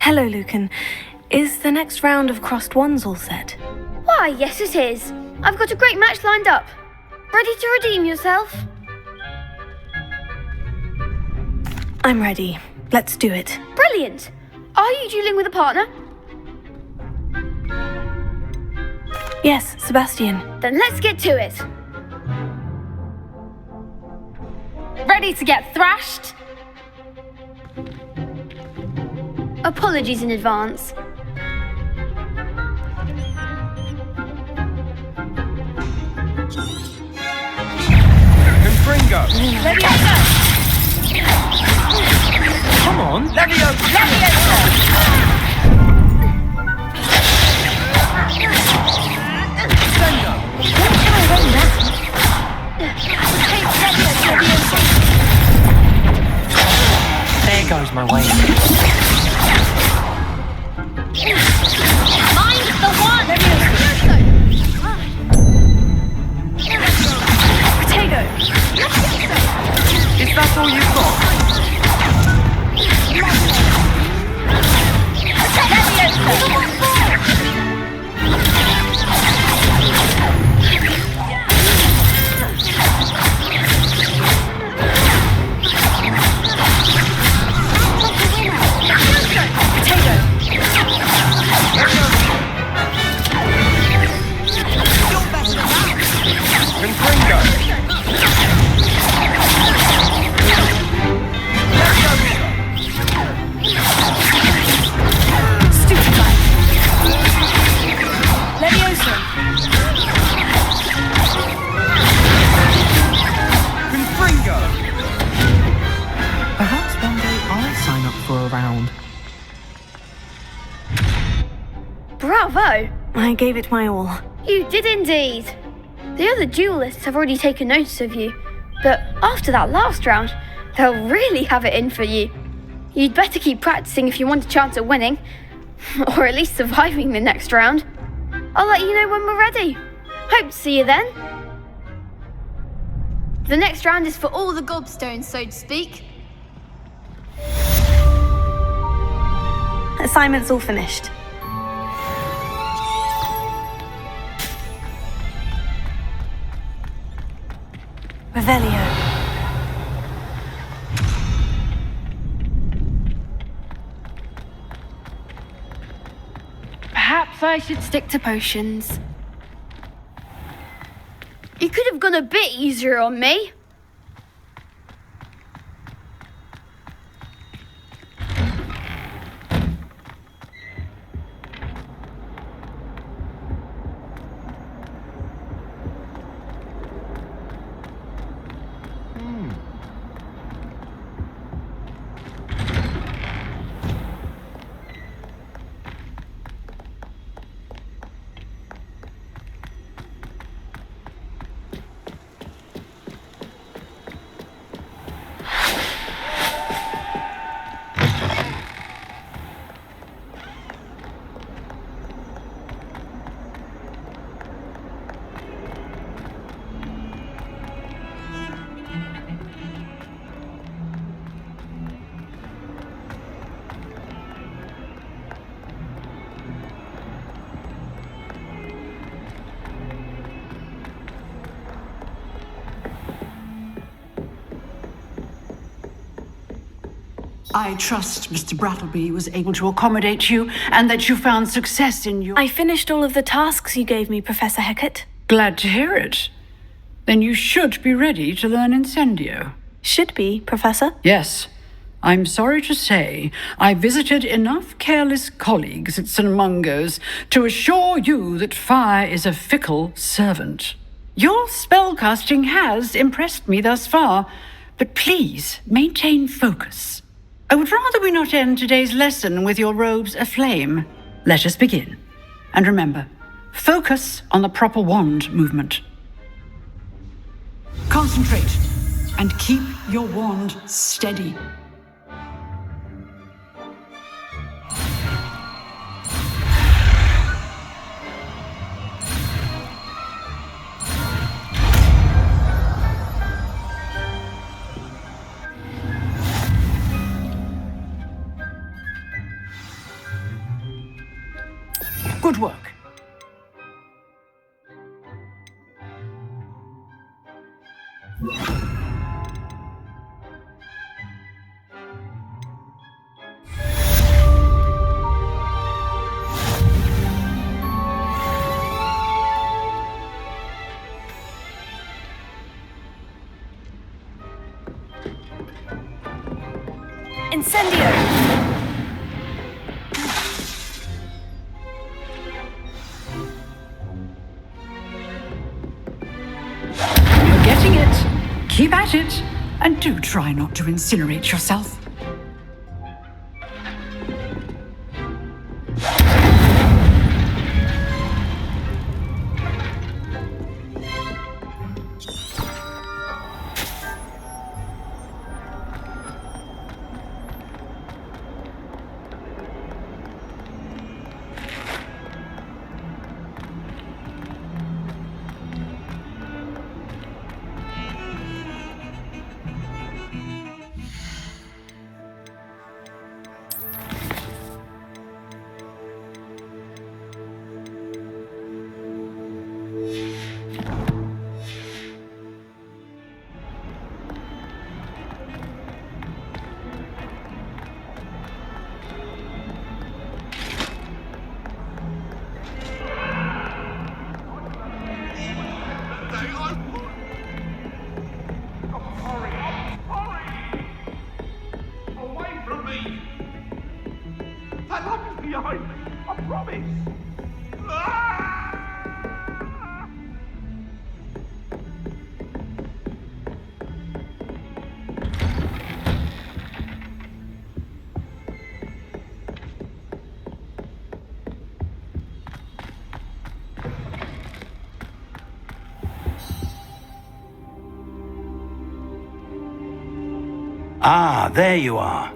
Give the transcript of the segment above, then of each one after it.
Hello, Lucan. Is the next round of crossed wands all set? Why, yes it is. I've got a great match lined up. Ready to redeem yourself? I'm ready. Let's do it. Brilliant. Are you dueling with a partner? Yes, Sebastian. Then let's get to it. Ready to get thrashed? Apologies in advance. Confringo! Leviosa! Come on! Leviosa! Sendo! There goes my way. Mind the one! Potato! Is that all you've got? Confringo! Stupefy! Leviosa! Confringo! Perhaps one day I'll sign up for a round. Bravo! I gave it my all. You did indeed. The other duelists have already taken notice of you, but after that last round, they'll really have it in for you. You'd better keep practicing if you want a chance at winning, or at least surviving the next round. I'll let you know when we're ready. Hope to see you then. The next round is for all the gobstones, so to speak. Assignment's all finished. Revelio. Perhaps I should stick to potions. You could have gone a bit easier on me. I trust Mr. Brattleby was able to accommodate you and that you found success in your... I finished all of the tasks you gave me, Professor Hecat. Glad to hear it. Then you should be ready to learn Incendio. Should be, Professor. Yes. I'm sorry to say I visited enough careless colleagues at St. Mungo's to assure you that fire is a fickle servant. Your spellcasting has impressed me thus far, but please maintain focus. I would rather we not end today's lesson with your robes aflame. Let us begin. And remember, focus on the proper wand movement. Concentrate and keep your wand steady. Good work. Incendio! You're getting it. Keep at it. And do try not to incinerate yourself. Behind me, I promise! Ah, there you are.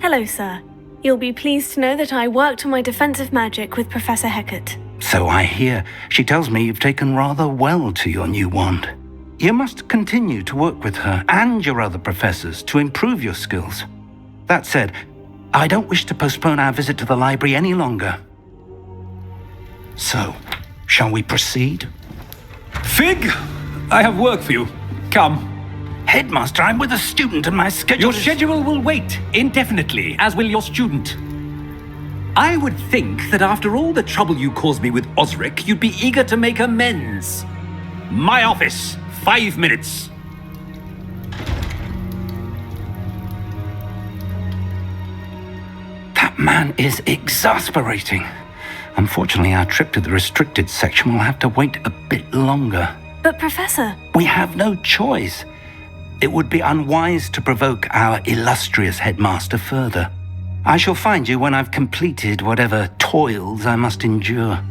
Hello, sir. You'll be pleased to know that I worked on my defensive magic with Professor Hecat. So I hear. She tells me you've taken rather well to your new wand. You must continue to work with her and your other professors to improve your skills. That said, I don't wish to postpone our visit to the library any longer. So, shall we proceed? Fig, I have work for you. Come. Headmaster, I'm with a student and my schedule Your schedule will wait indefinitely, as will your student. I would think that after all the trouble you caused me with Osric, you'd be eager to make amends. My office, 5 minutes. That man is exasperating. Unfortunately, our trip to the restricted section will have to wait a bit longer. But, Professor... We have no choice. It would be unwise to provoke our illustrious headmaster further. I shall find you when I've completed whatever toils I must endure.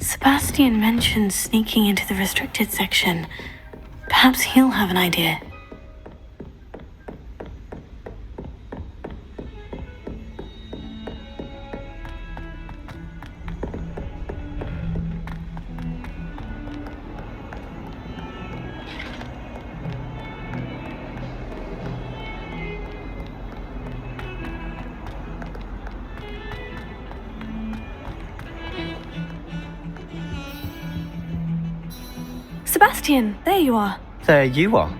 Sebastian mentioned sneaking into the restricted section. Perhaps he'll have an idea. Sebastian, there you are. There you are.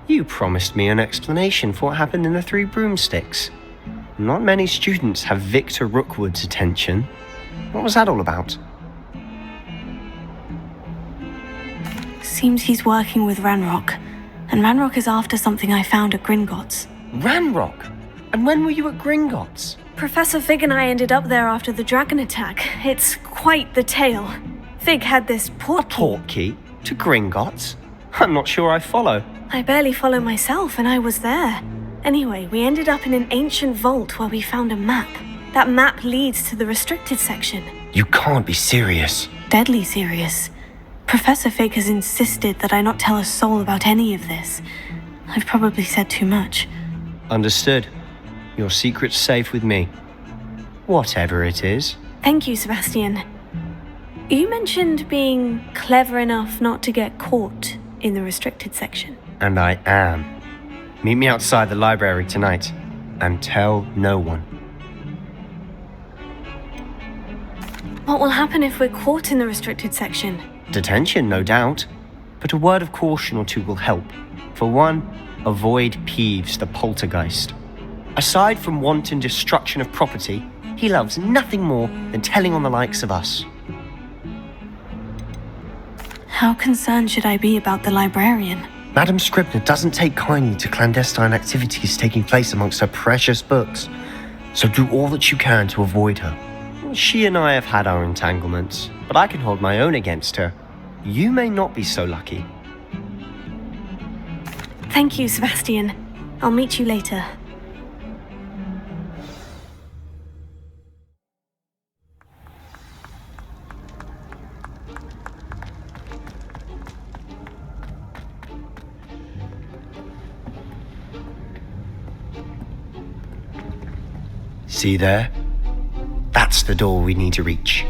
You promised me an explanation for what happened in the Three Broomsticks. Not many students have Victor Rookwood's attention. What was that all about? Seems he's working with Ranrock, and Ranrock is after something I found at Gringotts. Ranrock? And when were you at Gringotts? Professor Fig and I ended up there after the dragon attack. It's quite the tale. Fig had this portkey. Portkey? To Gringotts? I'm not sure I follow. I barely follow myself, and I was there. Anyway, we ended up in an ancient vault where we found a map. That map leads to the restricted section. You can't be serious. Deadly serious. Professor Fig has insisted that I not tell a soul about any of this. I've probably said too much. Understood. Your secret's safe with me. Whatever it is. Thank you, Sebastian. You mentioned being clever enough not to get caught in the restricted section. And I am. Meet me outside the library tonight, and tell no one. What will happen if we're caught in the restricted section? Detention, no doubt. But a word of caution or two will help. For one, avoid Peeves the poltergeist. Aside from wanton destruction of property, he loves nothing more than telling on the likes of us. How concerned should I be about the librarian? Madame Scribner doesn't take kindly to clandestine activities taking place amongst her precious books, so do all that you can to avoid her. She and I have had our entanglements, but I can hold my own against her. You may not be so lucky. Thank you, Sebastian. I'll meet you later. See there? That's the door we need to reach.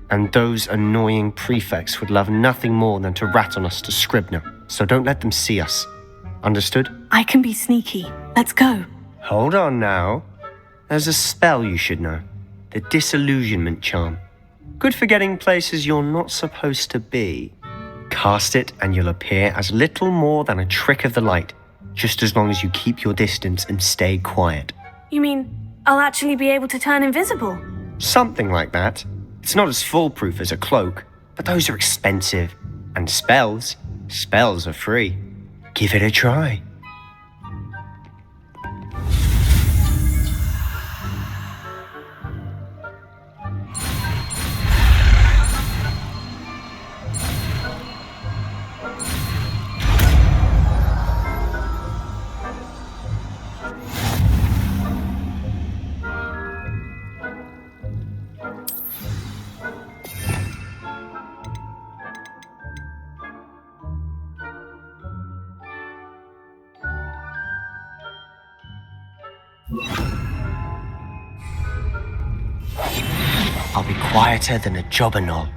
And those annoying prefects would love nothing more than to rat on us to Scribner, so don't let them see us. Understood? I can be sneaky. Let's go. Hold on now. There's a spell you should know. The Disillusionment Charm. Good for getting places you're not supposed to be. Cast it and you'll appear as little more than a trick of the light, just as long as you keep your distance and stay quiet. You mean I'll actually be able to turn invisible? Something like that. It's not as foolproof as a cloak, but those are expensive. And spells are free. Give it a try. I'll be quieter than a jobberknoll.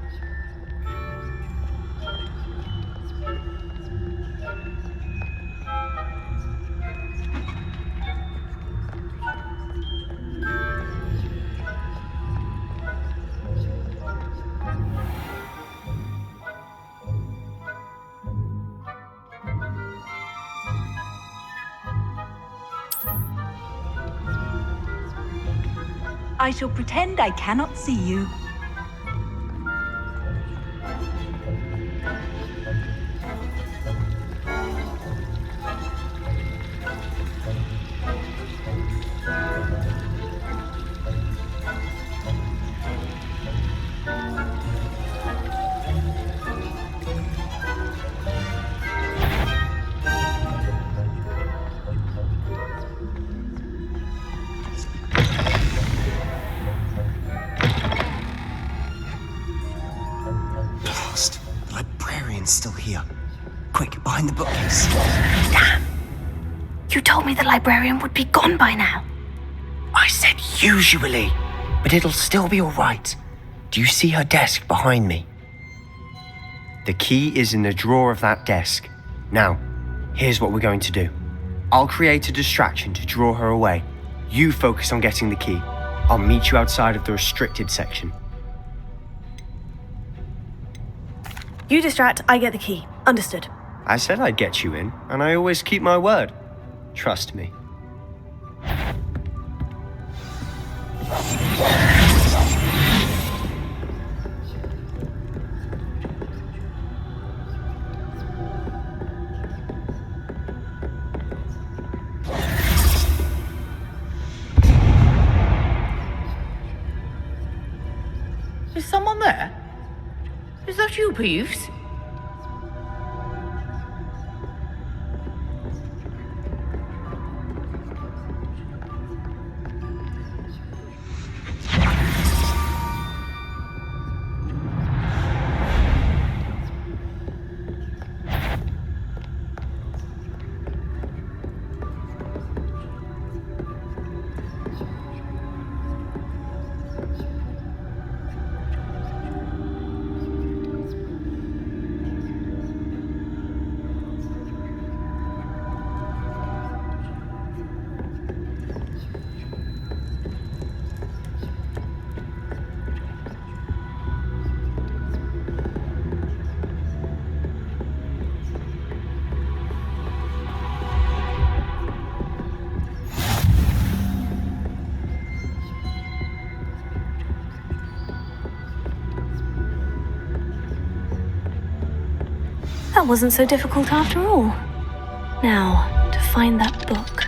I shall pretend I cannot see you. Still here. Quick, behind the bookcase. Damn! You told me the librarian would be gone by now. I said usually, but it'll still be all right. Do you see her desk behind me? The key is in the drawer of that desk. Now, here's what we're going to do. I'll create a distraction to draw her away. You focus on getting the key. I'll meet you outside of the restricted section. You distract, I get the key. Understood. I said I'd get you in, and I always keep my word. Trust me. Is someone there? Is that you, Peeves? That wasn't so difficult after all. Now, to find that book.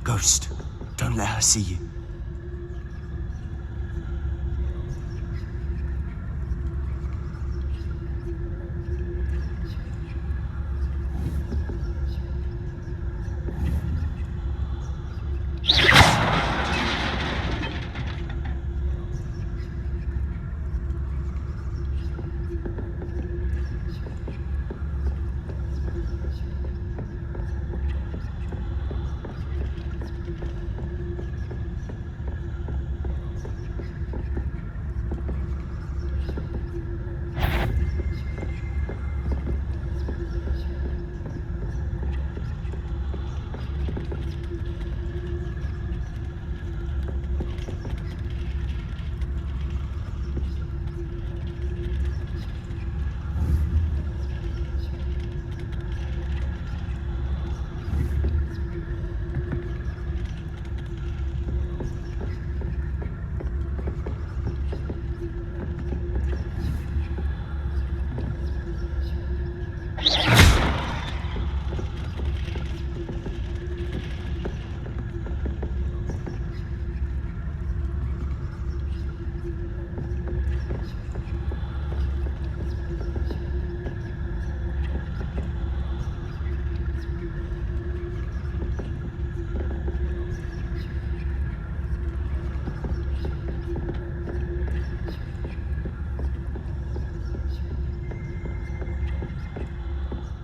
Ghost, don't let her see you.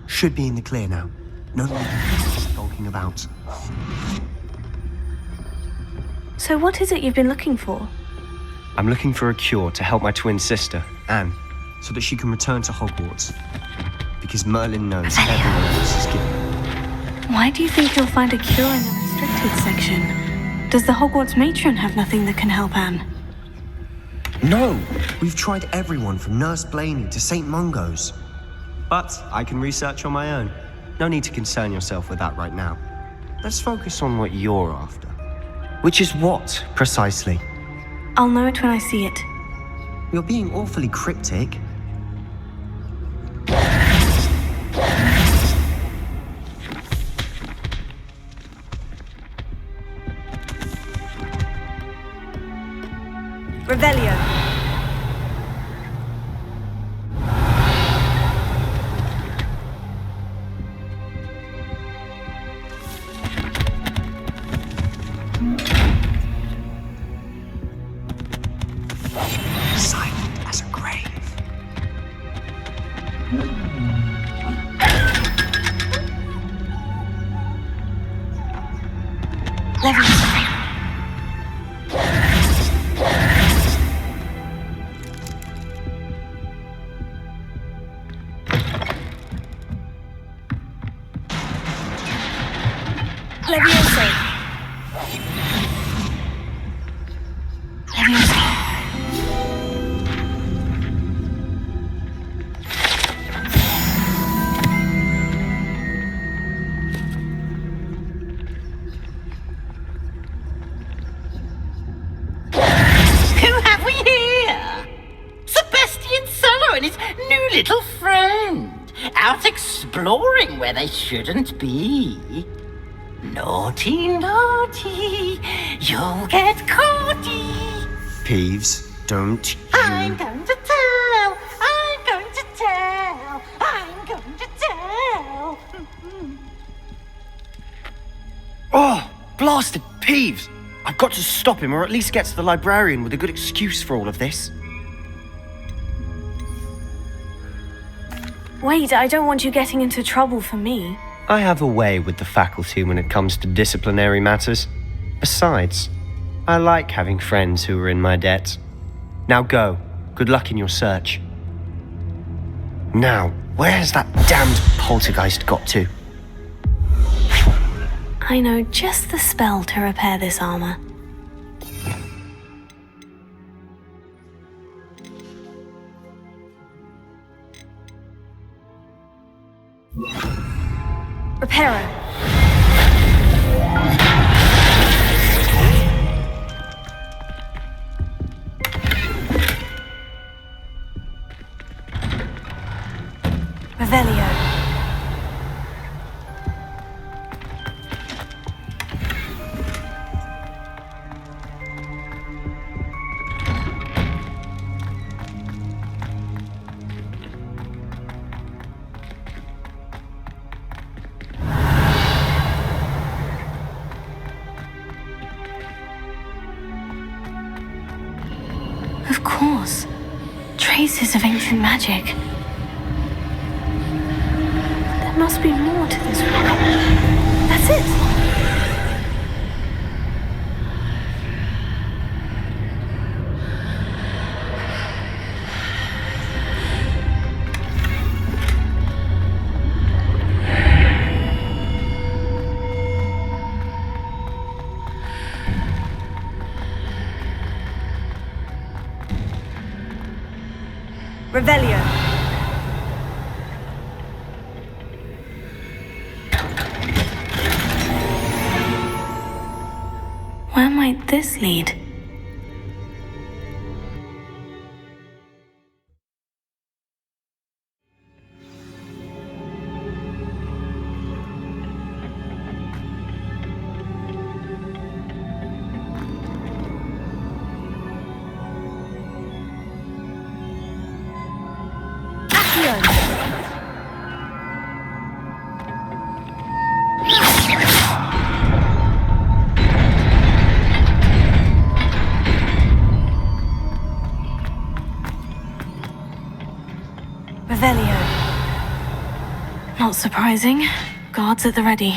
Should be in the clear now. No longer skulking about. So what is it you've been looking for? I'm looking for a cure to help my twin sister, Anne, so that she can return to Hogwarts. Because Merlin knows everyone else is given. Why do you think you'll find a cure in the restricted section? Does the Hogwarts matron have nothing that can help Anne? No! We've tried everyone from Nurse Blaney to St. Mungo's. But I can research on my own. No need to concern yourself with that right now. Let's focus on what you're after. Which is what, precisely? I'll know it when I see it. You're being awfully cryptic. Revelio. Silent as a grave. Levioso. Who have we here? Sebastian Solo and his new little friend, out exploring where they shouldn't be. Naughty, naughty, you'll get caughty. Peeves, don't you... I'm going to tell, I'm going to tell, I'm going to tell. Oh, blasted Peeves! I've got to stop him, or at least get to the librarian with a good excuse for all of this. Wait, I don't want you getting into trouble for me. I have a way with the faculty when it comes to disciplinary matters. Besides, I like having friends who are in my debt. Now go. Good luck in your search. Now, where has that damned poltergeist got to? I know just the spell to repair this armor. Reparo. Revelio. Of course. Traces of ancient magic. There must be more to this one. That's it! Revelio. Where might this lead? Revelio. Not surprising. Guards at the ready.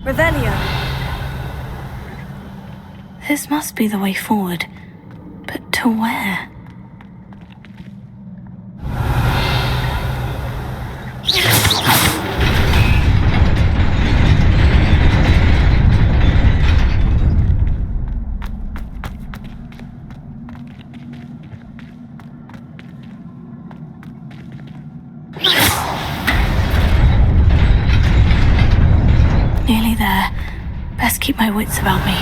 Revelio. This must be the way forward. But to where? keep my wits about me.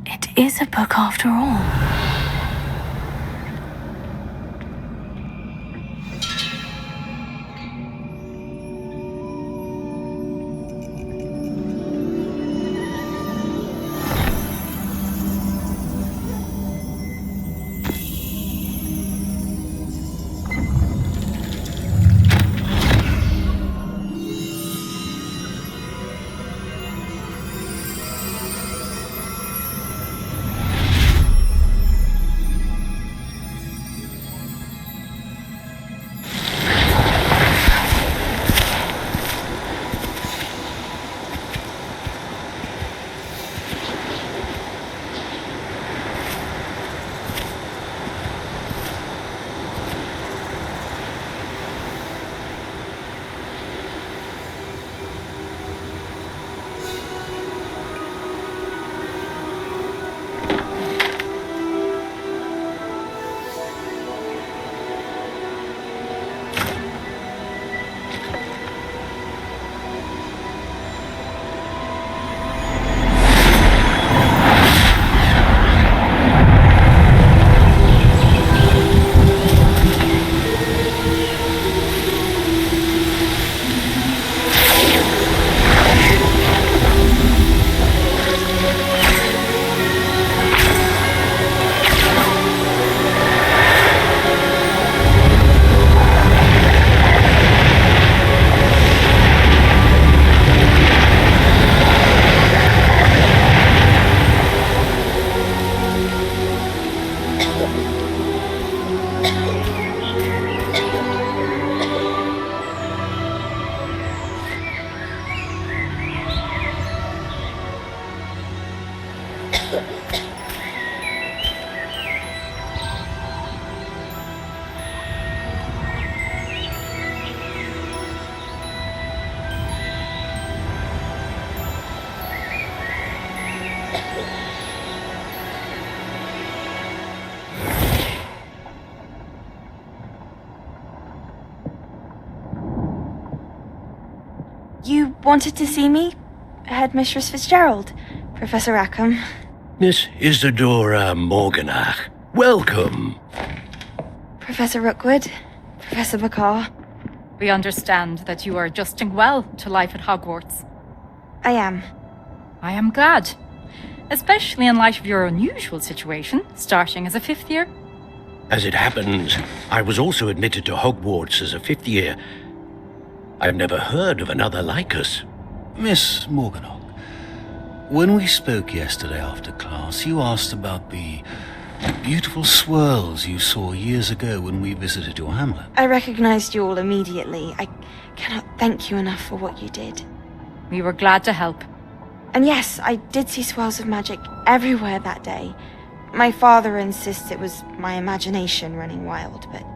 It is a book after all. You wanted to see me? Headmistress Fitzgerald, Professor Rackham. Miss Isadora Morganach, welcome. Professor Rookwood, Professor Bakar. We understand that you are adjusting well to life at Hogwarts. I am. I am glad. Especially in light of your unusual situation, starting as a fifth year. As it happens, I was also admitted to Hogwarts as a fifth year. I've never heard of another like us. Miss Morganach, when we spoke yesterday after class, you asked about the beautiful swirls you saw years ago when we visited your hamlet. I recognized you all immediately. I cannot thank you enough for what you did. We were glad to help. And yes, I did see swirls of magic everywhere that day. My father insists it was my imagination running wild, but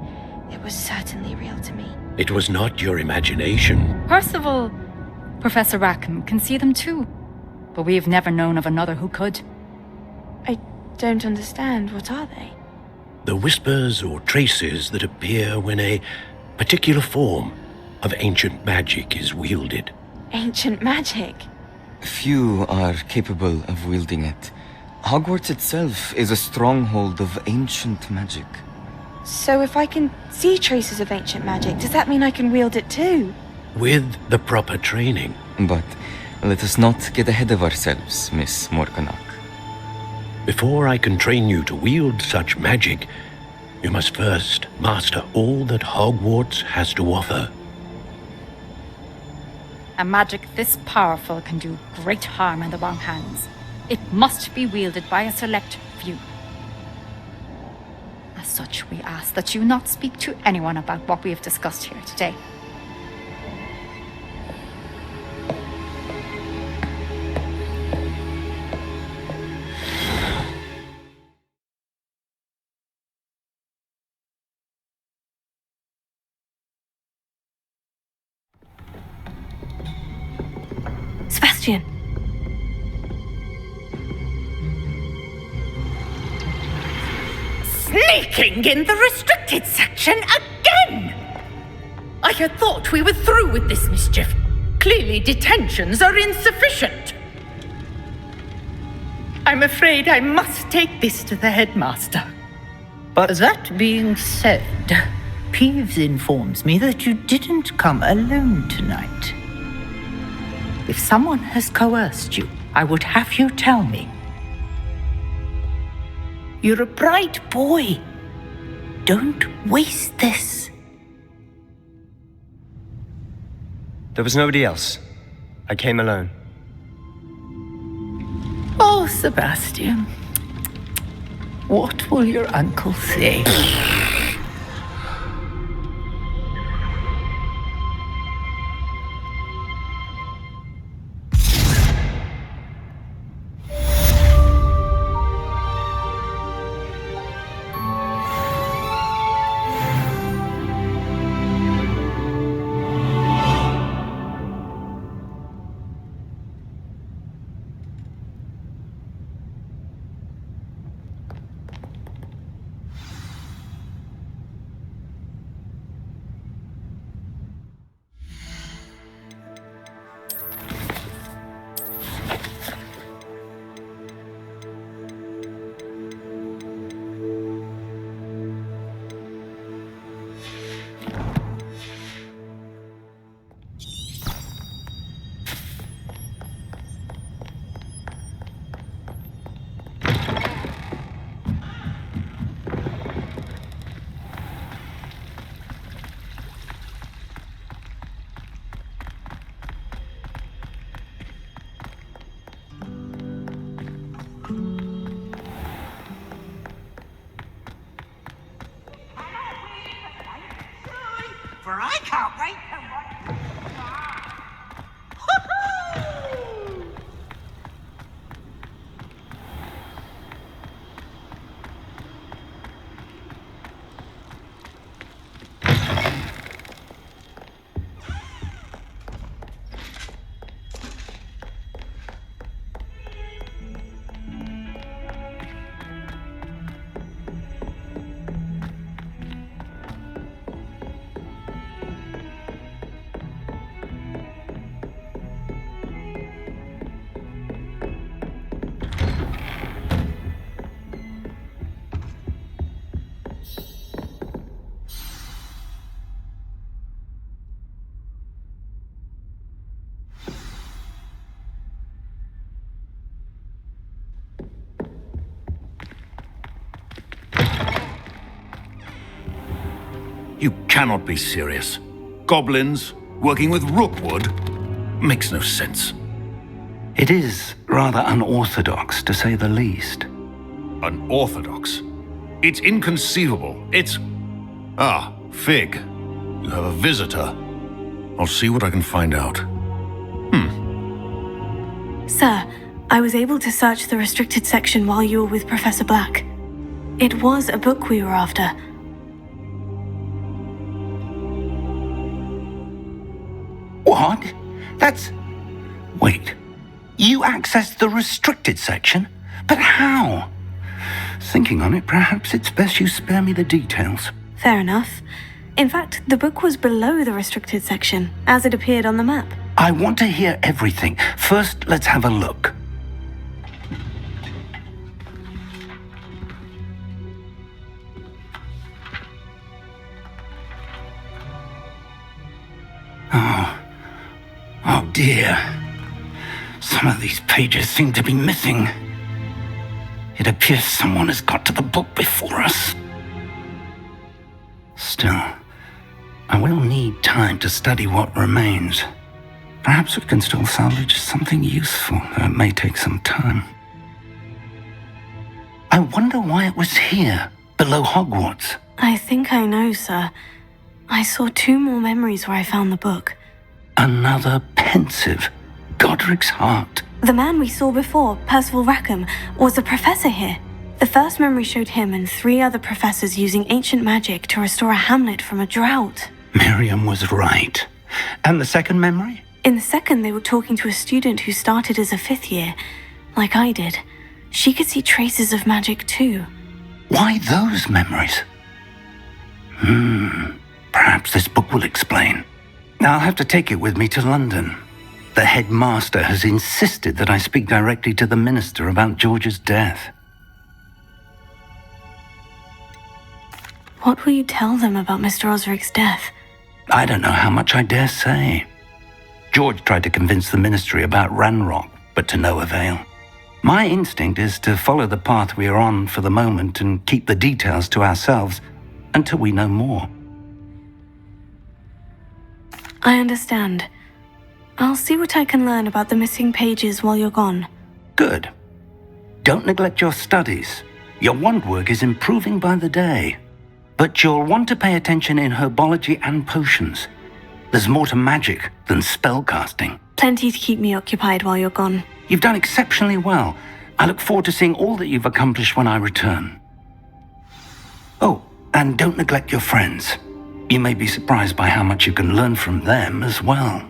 It was certainly real to me. It was not your imagination. Percival, Professor Rackham can see them too. But we have never known of another who could. I don't understand. What are they? The whispers or traces that appear when a particular form of ancient magic is wielded. Ancient magic? Few are capable of wielding it. Hogwarts itself is a stronghold of ancient magic. So if I can see traces of ancient magic, does that mean I can wield it too? With the proper training. But let us not get ahead of ourselves, Miss Morganach. Before I can train you to wield such magic, you must first master all that Hogwarts has to offer. A magic this powerful can do great harm in the wrong hands. It must be wielded by a select few. As such, we ask that you not speak to anyone about what we have discussed here today. Sebastian. Sneaking in the restricted section again! I had thought we were through with this mischief. Clearly detentions are insufficient. I'm afraid I must take this to the headmaster. But that being said, Peeves informs me that you didn't come alone tonight. If someone has coerced you, I would have you tell me. You're a bright boy. Don't waste this. There was nobody else. I came alone. Oh, Sebastian. What will your uncle say? For I can't wait to You cannot be serious. Goblins working with Rookwood makes no sense. It is rather unorthodox, to say the least. Unorthodox? It's inconceivable. It's... Ah, Fig. You have a visitor. I'll see what I can find out. Sir, I was able to search the restricted section while you were with Professor Black. It was a book we were after. What? That's... Wait. You accessed the restricted section? But how? Thinking on it, perhaps it's best you spare me the details. Fair enough. In fact, the book was below the restricted section, as it appeared on the map. I want to hear everything. First, let's have a look. Oh dear. Some of these pages seem to be missing. It appears someone has got to the book before us. Still, I will need time to study what remains. Perhaps we can still salvage something useful, though it may take some time. I wonder why it was here, below Hogwarts. I think I know, sir. I saw 2 more memories where I found the book. Another pensive. Godric's heart. The man we saw before, Percival Rackham, was a professor here. The first memory showed him and 3 other professors using ancient magic to restore a hamlet from a drought. Miriam was right. And the second memory? In the second, they were talking to a student who started as a 5th year, like I did. She could see traces of magic too. Why those memories? Perhaps this book will explain. I'll have to take it with me to London. The headmaster has insisted that I speak directly to the minister about George's death. What will you tell them about Mr. Osric's death? I don't know how much I dare say. George tried to convince the ministry about Ranrock, but to no avail. My instinct is to follow the path we are on for the moment and keep the details to ourselves until we know more. I understand. I'll see what I can learn about the missing pages while you're gone. Good. Don't neglect your studies. Your wand work is improving by the day. But you'll want to pay attention in herbology and potions. There's more to magic than spellcasting. Plenty to keep me occupied while you're gone. You've done exceptionally well. I look forward to seeing all that you've accomplished when I return. Oh, and don't neglect your friends. You may be surprised by how much you can learn from them as well.